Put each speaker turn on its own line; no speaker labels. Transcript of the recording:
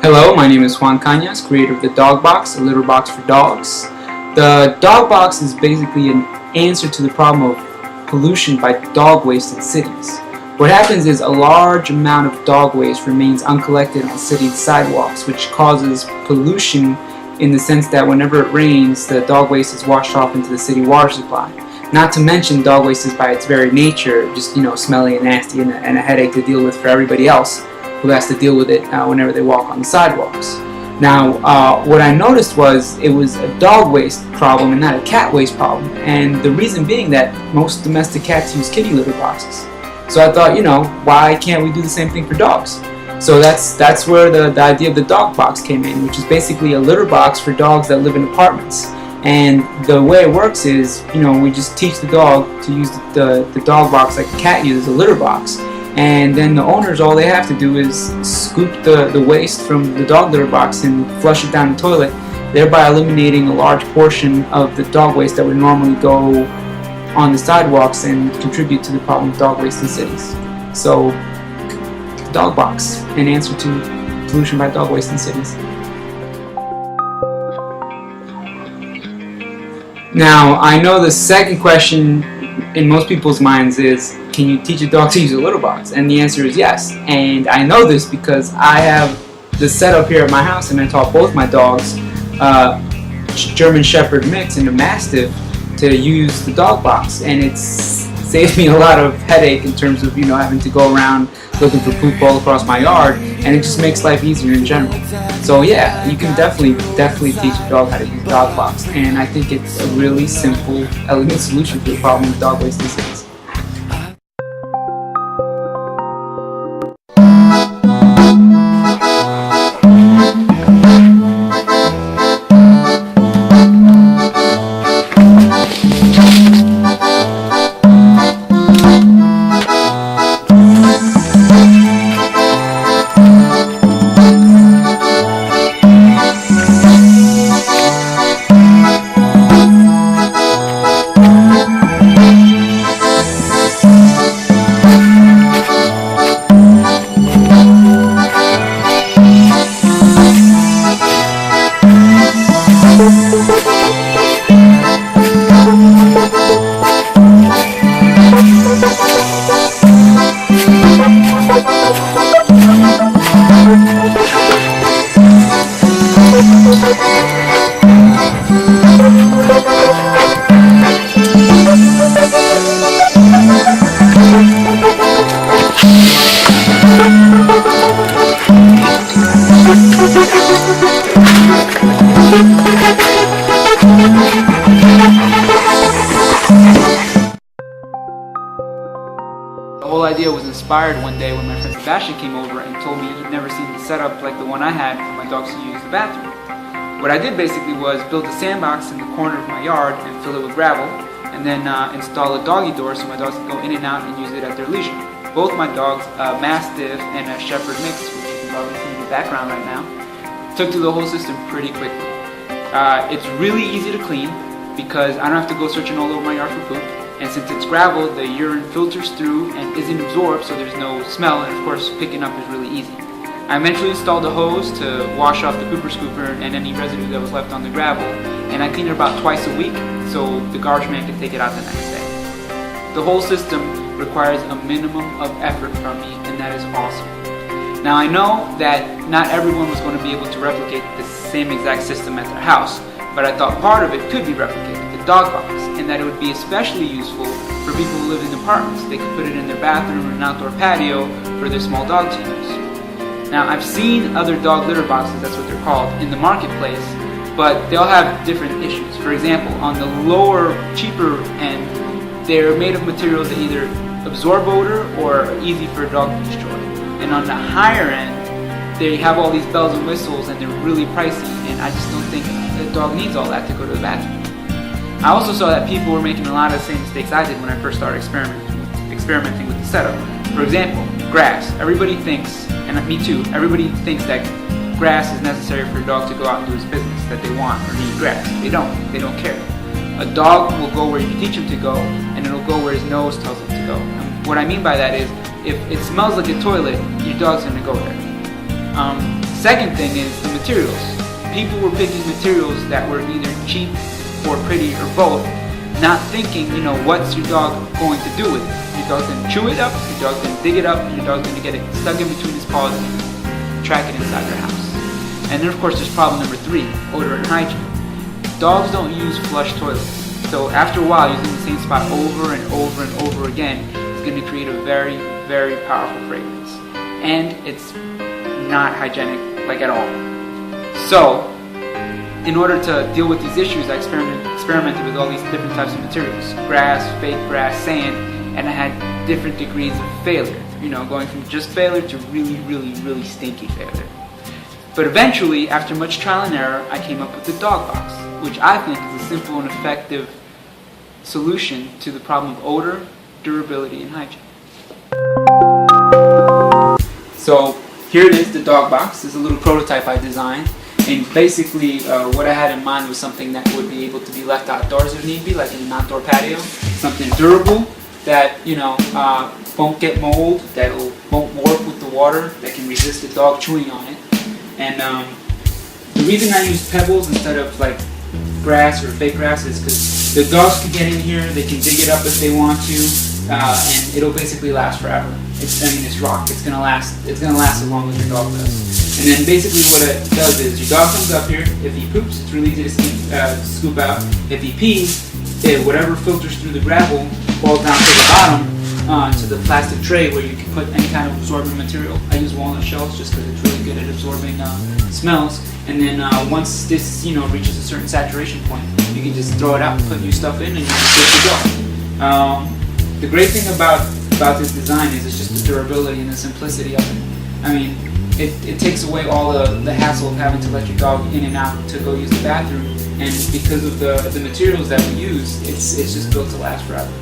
Hello, my name is Juan Cañas, creator of the DogBox, a litter box for dogs. The DogBox is basically an answer to the problem of pollution by dog waste in cities. What happens is a large amount of dog waste remains uncollected on city sidewalks, which causes pollution in the sense that whenever it rains, the dog waste is washed off into the city water supply. Not to mention, dog waste is by its very nature just smelly and nasty and a headache to deal with for everybody else who has to deal with it whenever they walk on the sidewalks. Now, what I noticed was it was a dog waste problem and not a cat waste problem, and the reason being that most domestic cats use kitty litter boxes. So I thought, why can't we do the same thing for dogs? So that's where the idea of the dog box came in, which is basically a litter box for dogs that live in apartments. And the way it works is, we just teach the dog to use the dog box like a cat uses a litter box. And then the owners, all they have to do is scoop the waste from the dog litter box and flush it down the toilet, thereby eliminating a large portion of the dog waste that would normally go on the sidewalks and contribute to the problem of dog waste in cities. So, dog box, an answer to pollution by dog waste in cities. Now, I know the second question in most people's minds is, can you teach a dog to use a litter box? And the answer is yes. And I know this because I have the setup here at my house, and I taught both my dogs, German Shepherd mix and a Mastiff, to use the dog box, and it's saved me a lot of headache in terms of having to go around looking for poop all across my yard, and it just makes life easier in general. So yeah, you can definitely teach a dog how to use dog box, and I think it's a really simple, elegant solution to the problem of dog waste in cities.
The whole idea was inspired one day when my friend Sebastian came over and told me he'd never seen the setup like the one I had for my dogs to use the bathroom. What I did basically was build a sandbox in the corner of my yard and fill it with gravel, and then install a doggy door so my dogs can go in and out and use it at their leisure. Both my dogs, a Mastiff and a Shepherd mix, which you can probably see in the background right now, took to the whole system pretty quickly. It's really easy to clean because I don't have to go searching all over my yard for poop. And since it's gravel, the urine filters through and isn't absorbed, so there's no smell, and of course picking up is really easy. I eventually installed a hose to wash off the pooper scooper and any residue that was left on the gravel, and I cleaned it about twice a week so the garbage man can take it out the next day. The whole system requires a minimum of effort from me, and that is awesome. Now I know that not everyone was going to be able to replicate the same exact system at their house, but I thought part of it could be replicated, the dog box, and that it would be especially useful for people who live in apartments. They could put it in their bathroom or an outdoor patio for their small dog to use. Now I've seen other dog litter boxes, that's what they're called, in the marketplace, but they'll have different issues. For example, on the lower, cheaper end, they're made of materials that either absorb odor or are easy for a dog to destroy. And on the higher end, they have all these bells and whistles and they're really pricey, and I just don't think the dog needs all that to go to the bathroom. I also saw that people were making a lot of the same mistakes I did when I first started experimenting with the setup. For example, grass. Everybody thinks, and me too, everybody thinks that grass is necessary for a dog to go out and do his business, that they want or need grass. They don't care. A dog will go where you teach him to go, and it'll go where his nose tells him to go. And what I mean by that is, if it smells like a toilet, your dog's gonna go there. Second thing is the materials. People were picking materials that were either cheap or pretty or both, not thinking, what's your dog going to do with it? Your dog's going to chew it up, your dog's going to dig it up, and your dog's going to get it stuck in between his paws and track it inside their house. And then of course there's problem number 3, odor and hygiene. Dogs don't use flush toilets. So after a while, using the same spot over and over and over again is going to create a very, very powerful fragrance. And it's not hygienic, like at all. So, in order to deal with these issues, I experimented with all these different types of materials. Grass, fake grass, sand, and I had different degrees of failure. Going from just failure to really, really, really stinky failure. But eventually, after much trial and error, I came up with the DogBox, which I think is a simple and effective solution to the problem of odor, durability, and hygiene. So here it is, the DogBox. This is a little prototype I designed. And basically what I had in mind was something that would be able to be left outdoors if need be, like in an outdoor patio. Something durable that won't get mold, that won't warp with the water, that can resist the dog chewing on it. And the reason I used pebbles instead of like grass or fake grass is because the dogs can get in here, they can dig it up if they want to, and it'll basically last forever. It's rock. It's gonna last as long as your dog does. And then basically what it does is your dog comes up here. If he poops, it's really easy to scoop out. If he pees, whatever filters through the gravel falls down to the bottom to the plastic tray where you can put any kind of absorbent material. I use walnut shells just because it's really good at absorbing smells. And then once this reaches a certain saturation point, you can just throw it out, put new stuff in, and you're good to go. The great thing about this design is it's just the durability and the simplicity of it. I mean, it takes away all the hassle of having to let your dog in and out to go use the bathroom, and because of the materials that we use, it's just built to last forever.